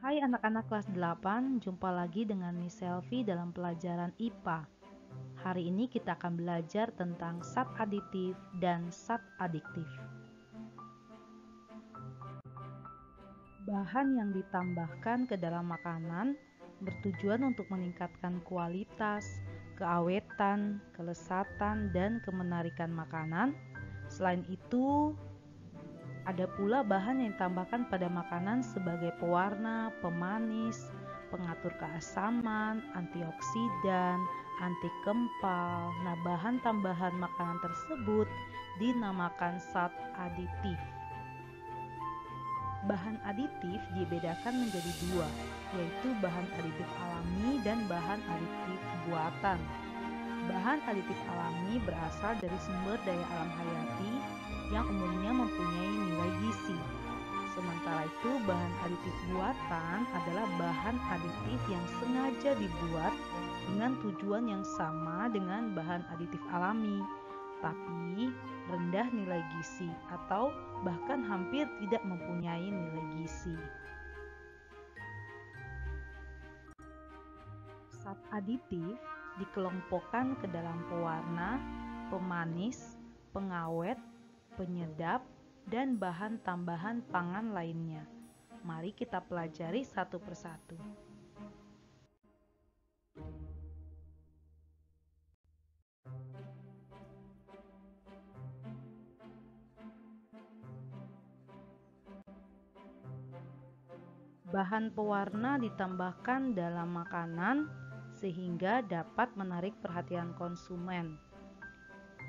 Hai anak-anak kelas 8, jumpa lagi dengan Miss Selvi dalam pelajaran IPA. Hari ini kita akan belajar tentang zat aditif dan zat adiktif. Bahan yang ditambahkan ke dalam makanan bertujuan untuk meningkatkan kualitas, keawetan, kelezatan, dan kemenarikan makanan. Selain itu, ada pula bahan yang ditambahkan pada makanan sebagai pewarna, pemanis, pengatur keasaman, antioksidan, anti kempal. Nah, bahan tambahan makanan tersebut dinamakan zat aditif. Bahan aditif dibedakan menjadi dua, yaitu bahan aditif alami dan bahan aditif buatan. Bahan aditif alami berasal dari sumber daya alam hayati yang umumnya mempunyai nilai gizi. Sementara itu, bahan aditif buatan adalah bahan aditif yang sengaja dibuat dengan tujuan yang sama dengan bahan aditif alami, tapi rendah nilai gizi atau bahkan hampir tidak mempunyai nilai gizi. Zat aditif dikelompokkan ke dalam pewarna, pemanis, pengawet, penyedap, dan bahan tambahan pangan lainnya. Mari kita pelajari satu persatu. Bahan pewarna ditambahkan dalam makanan sehingga dapat menarik perhatian konsumen.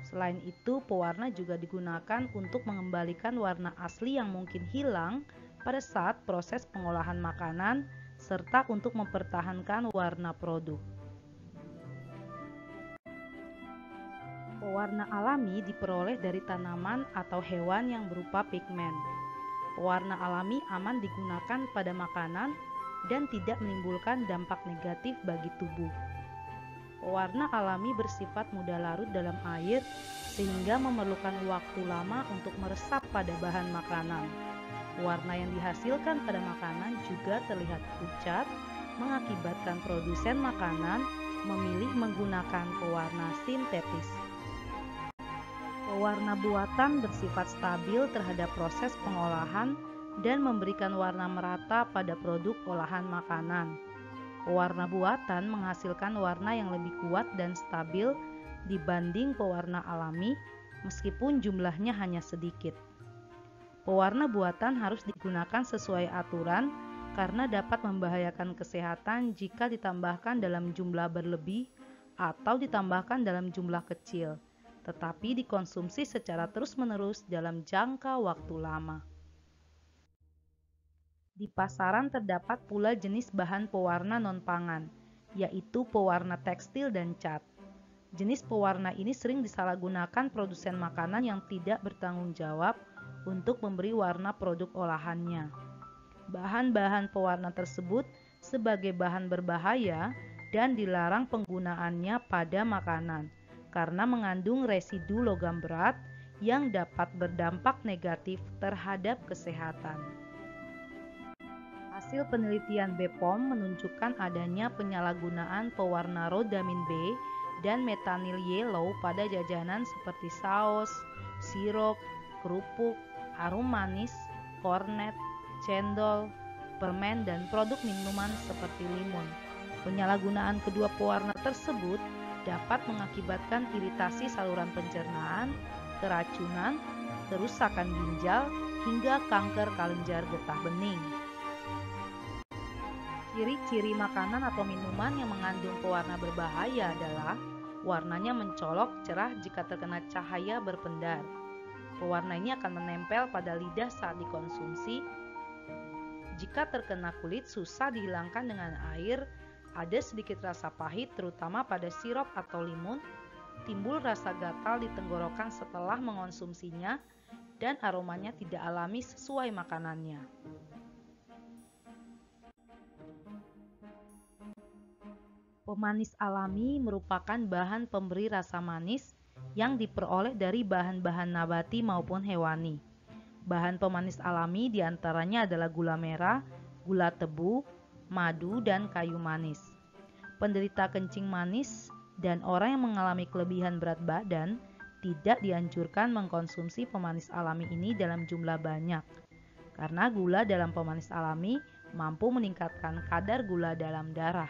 Selain itu, pewarna juga digunakan untuk mengembalikan warna asli yang mungkin hilang pada saat proses pengolahan makanan, serta untuk mempertahankan warna produk. Pewarna alami diperoleh dari tanaman atau hewan yang berupa pigmen. Pewarna alami aman digunakan pada makanan dan tidak menimbulkan dampak negatif bagi tubuh. Pewarna alami bersifat mudah larut dalam air sehingga memerlukan waktu lama untuk meresap pada bahan makanan. Warna yang dihasilkan pada makanan juga terlihat pucat, mengakibatkan produsen makanan memilih menggunakan pewarna sintetis. Pewarna buatan bersifat stabil terhadap proses pengolahan dan memberikan warna merata pada produk olahan makanan. Pewarna buatan menghasilkan warna yang lebih kuat dan stabil dibanding pewarna alami, meskipun jumlahnya hanya sedikit. Pewarna buatan harus digunakan sesuai aturan karena dapat membahayakan kesehatan jika ditambahkan dalam jumlah berlebih atau ditambahkan dalam jumlah kecil, tetapi dikonsumsi secara terus-menerus dalam jangka waktu lama. Di pasaran terdapat pula jenis bahan pewarna non-pangan, yaitu pewarna tekstil dan cat. Jenis pewarna ini sering disalahgunakan produsen makanan yang tidak bertanggung jawab untuk memberi warna produk olahannya. Bahan-bahan pewarna tersebut sebagai bahan berbahaya dan dilarang penggunaannya pada makanan karena mengandung residu logam berat yang dapat berdampak negatif terhadap kesehatan. Hasil penelitian BPOM menunjukkan adanya penyalahgunaan pewarna rhodamin B dan metanyl yellow pada jajanan seperti saus, sirup, kerupuk, harum manis, kornet, cendol, permen, dan produk minuman seperti limun. Penyalahgunaan kedua pewarna tersebut dapat mengakibatkan iritasi saluran pencernaan, keracunan, kerusakan ginjal, hingga kanker kelenjar getah bening. Ciri-ciri makanan atau minuman yang mengandung pewarna berbahaya adalah warnanya mencolok cerah jika terkena cahaya berpendar. Pewarna ini akan menempel pada lidah saat dikonsumsi. Jika terkena kulit, susah dihilangkan dengan air. Ada sedikit rasa pahit terutama pada sirup atau limun, timbul rasa gatal di tenggorokan setelah mengonsumsinya, dan aromanya tidak alami sesuai makanannya. Pemanis alami merupakan bahan pemberi rasa manis yang diperoleh dari bahan-bahan nabati maupun hewani. Bahan pemanis alami diantaranya adalah gula merah, gula tebu, madu, dan kayu manis. Penderita kencing manis dan orang yang mengalami kelebihan berat badan tidak dianjurkan mengkonsumsi pemanis alami ini dalam jumlah banyak, karena gula dalam pemanis alami mampu meningkatkan kadar gula dalam darah.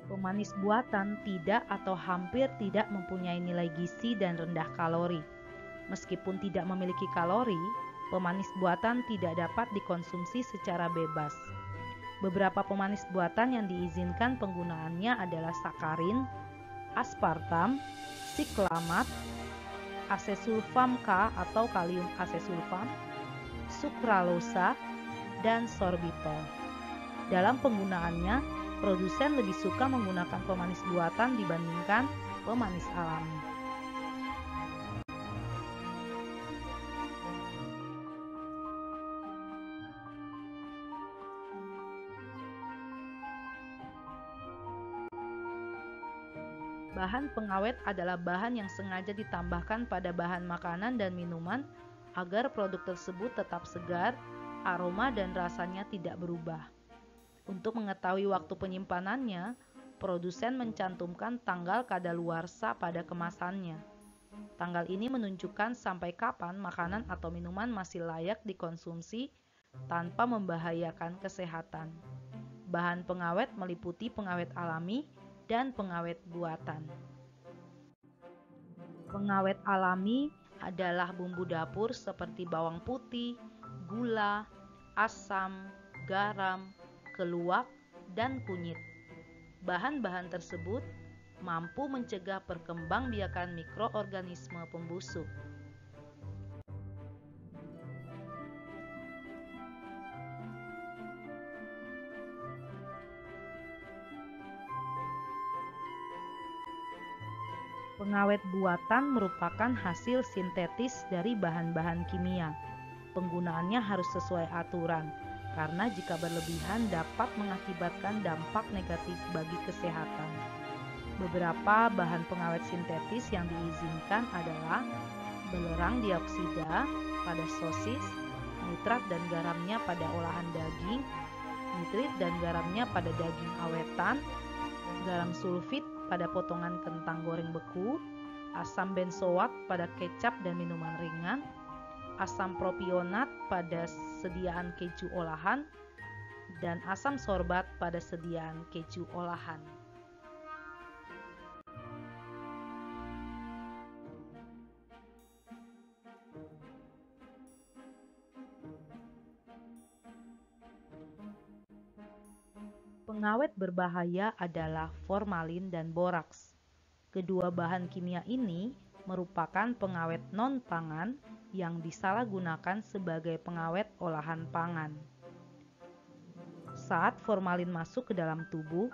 Pemanis buatan tidak atau hampir tidak mempunyai nilai gizi dan rendah kalori. Meskipun tidak memiliki kalori, pemanis buatan tidak dapat dikonsumsi secara bebas. Beberapa pemanis buatan yang diizinkan penggunaannya adalah sakarin, aspartam, siklamat, asesulfam K atau kalium asesulfam, sukralosa, dan sorbitol. Dalam penggunaannya, produsen lebih suka menggunakan pemanis buatan dibandingkan pemanis alami. Bahan pengawet adalah bahan yang sengaja ditambahkan pada bahan makanan dan minuman agar produk tersebut tetap segar, aroma dan rasanya tidak berubah. Untuk mengetahui waktu penyimpanannya, produsen mencantumkan tanggal kadaluarsa pada kemasannya. Tanggal ini menunjukkan sampai kapan makanan atau minuman masih layak dikonsumsi tanpa membahayakan kesehatan. Bahan pengawet meliputi pengawet alami dan pengawet buatan. Pengawet alami adalah bumbu dapur seperti bawang putih, gula, asam, garam, keluak, dan kunyit. Bahan-bahan tersebut mampu mencegah perkembangbiakan mikroorganisme pembusuk. Pengawet buatan merupakan hasil sintetis dari bahan-bahan kimia. Penggunaannya harus sesuai aturan, karena jika berlebihan dapat mengakibatkan dampak negatif bagi kesehatan. Beberapa bahan pengawet sintetis yang diizinkan adalah belerang dioksida pada sosis, nitrat dan garamnya pada olahan daging, nitrit dan garamnya pada daging awetan, garam sulfit pada potongan kentang goreng beku, asam benzoat pada kecap dan minuman ringan, asam propionat pada sediaan keju olahan, dan asam sorbat pada sediaan keju olahan. Pengawet berbahaya adalah formalin dan boraks. Kedua bahan kimia ini merupakan pengawet non-pangan yang disalahgunakan sebagai pengawet olahan pangan. Saat formalin masuk ke dalam tubuh,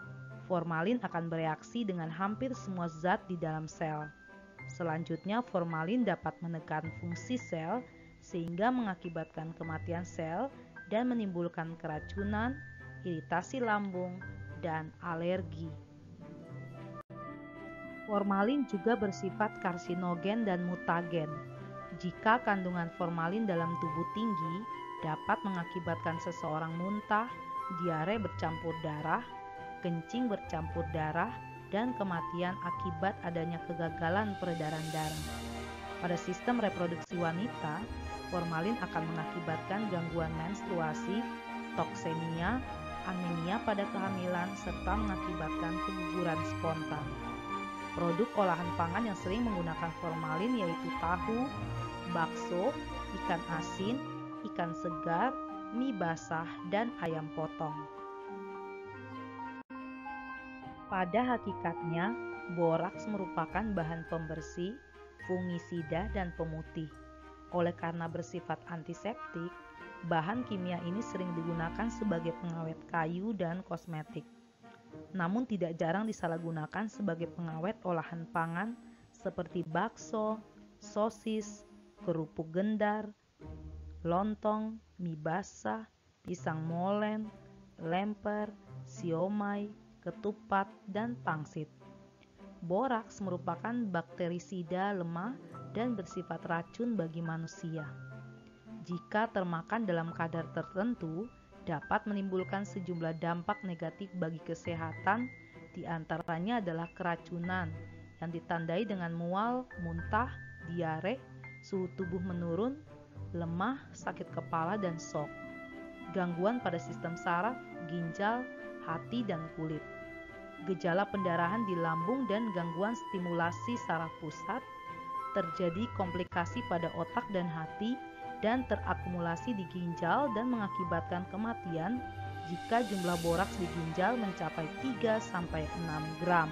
formalin akan bereaksi dengan hampir semua zat di dalam sel. Selanjutnya, formalin dapat menekan fungsi sel sehingga mengakibatkan kematian sel dan menimbulkan keracunan, iritasi lambung, dan alergi. Formalin juga bersifat karsinogen dan mutagen. Jika kandungan formalin dalam tubuh tinggi, dapat mengakibatkan seseorang muntah, diare bercampur darah, kencing bercampur darah, dan kematian akibat adanya kegagalan peredaran darah. Pada sistem reproduksi wanita, formalin akan mengakibatkan gangguan menstruasi, toksemia, anemia pada kehamilan, serta mengakibatkan keguguran spontan. Produk olahan pangan yang sering menggunakan formalin yaitu tahu, bakso, ikan asin, ikan segar, mie basah, dan ayam potong. Pada hakikatnya, boraks merupakan bahan pembersih, fungisida, dan pemutih. Oleh karena bersifat antiseptik, bahan kimia ini sering digunakan sebagai pengawet kayu dan kosmetik. Namun tidak jarang disalahgunakan sebagai pengawet olahan pangan seperti bakso, sosis, kerupuk gendar, lontong, mie basah, pisang molen, lemper, siomay, ketupat, dan pangsit. Boraks merupakan bakterisida lemah dan bersifat racun bagi manusia. jika termakan dalam kadar tertentu dapat menimbulkan sejumlah dampak negatif bagi kesehatan, di antaranya adalah keracunan yang ditandai dengan mual, muntah, diare, suhu tubuh menurun, lemah, sakit kepala, dan shock. Gangguan pada sistem saraf, ginjal, hati, dan kulit. Gejala pendarahan di lambung dan gangguan stimulasi saraf pusat, terjadi komplikasi pada otak dan hati, dan terakumulasi di ginjal dan mengakibatkan kematian jika jumlah boraks di ginjal mencapai 3-6 gram.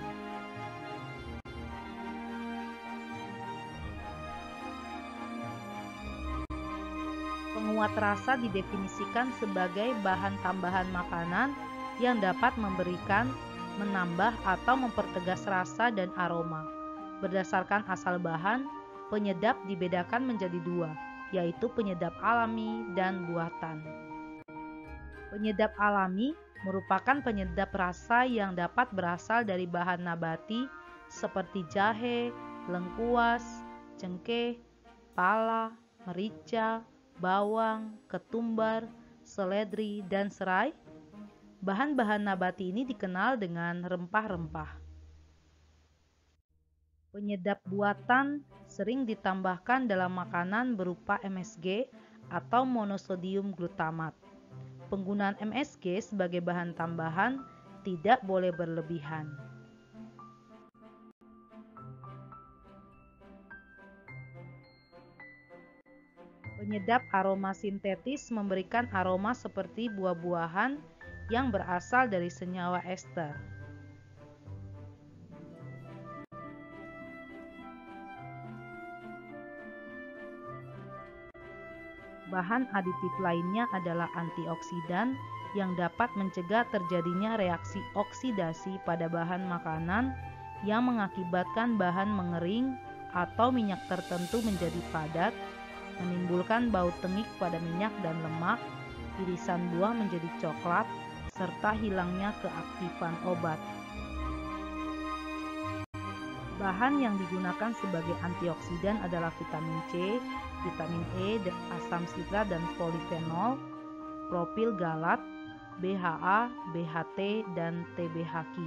Penguat rasa didefinisikan sebagai bahan tambahan makanan yang dapat memberikan, menambah, atau mempertegas rasa dan aroma. Berdasarkan asal bahan, penyedap dibedakan menjadi dua, yaitu penyedap alami dan buatan. Penyedap alami merupakan penyedap rasa yang dapat berasal dari bahan nabati seperti jahe, lengkuas, cengkeh, pala, merica, bawang, ketumbar, seledri, dan serai. Bahan-bahan nabati ini dikenal dengan rempah-rempah. Penyedap buatan sering ditambahkan dalam makanan berupa MSG atau monosodium glutamat. Penggunaan MSG sebagai bahan tambahan tidak boleh berlebihan. Penyedap aroma sintetis memberikan aroma seperti buah-buahan yang berasal dari senyawa ester. Bahan aditif lainnya adalah antioksidan yang dapat mencegah terjadinya reaksi oksidasi pada bahan makanan yang mengakibatkan bahan mengering atau minyak tertentu menjadi padat, menimbulkan bau tengik pada minyak dan lemak, irisan buah menjadi coklat, serta hilangnya keaktifan obat. Bahan yang digunakan sebagai antioksidan adalah vitamin C, vitamin E, asam sitrat dan polifenol, propil galat, BHA, BHT, dan TBHQ.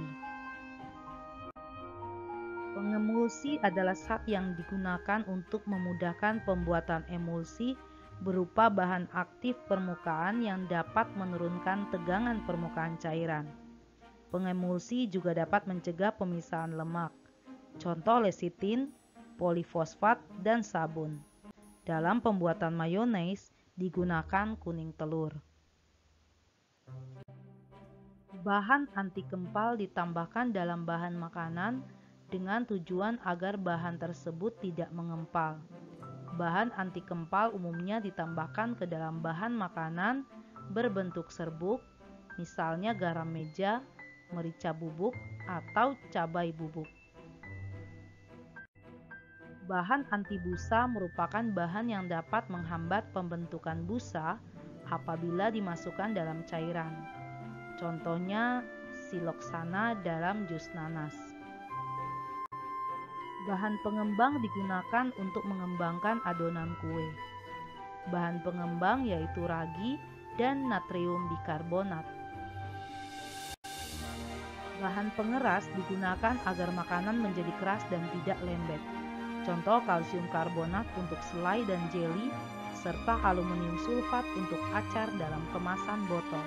Pengemulsi adalah zat yang digunakan untuk memudahkan pembuatan emulsi berupa bahan aktif permukaan yang dapat menurunkan tegangan permukaan cairan. Pengemulsi juga dapat mencegah pemisahan lemak. Contoh lecitin, polifosfat, dan sabun. Dalam pembuatan mayones digunakan kuning telur. Bahan anti kempal ditambahkan dalam bahan makanan dengan tujuan agar bahan tersebut tidak mengempal. Bahan anti kempal umumnya ditambahkan ke dalam bahan makanan berbentuk serbuk, misalnya garam meja, merica bubuk, atau cabai bubuk. Bahan anti busa merupakan bahan yang dapat menghambat pembentukan busa apabila dimasukkan dalam cairan. Contohnya siloksana dalam jus nanas. Bahan pengembang digunakan untuk mengembangkan adonan kue. Bahan pengembang yaitu ragi dan natrium bikarbonat. Bahan pengeras digunakan agar makanan menjadi keras dan tidak lembek. Contoh kalsium karbonat untuk selai dan jeli, serta aluminium sulfat untuk acar dalam kemasan botol.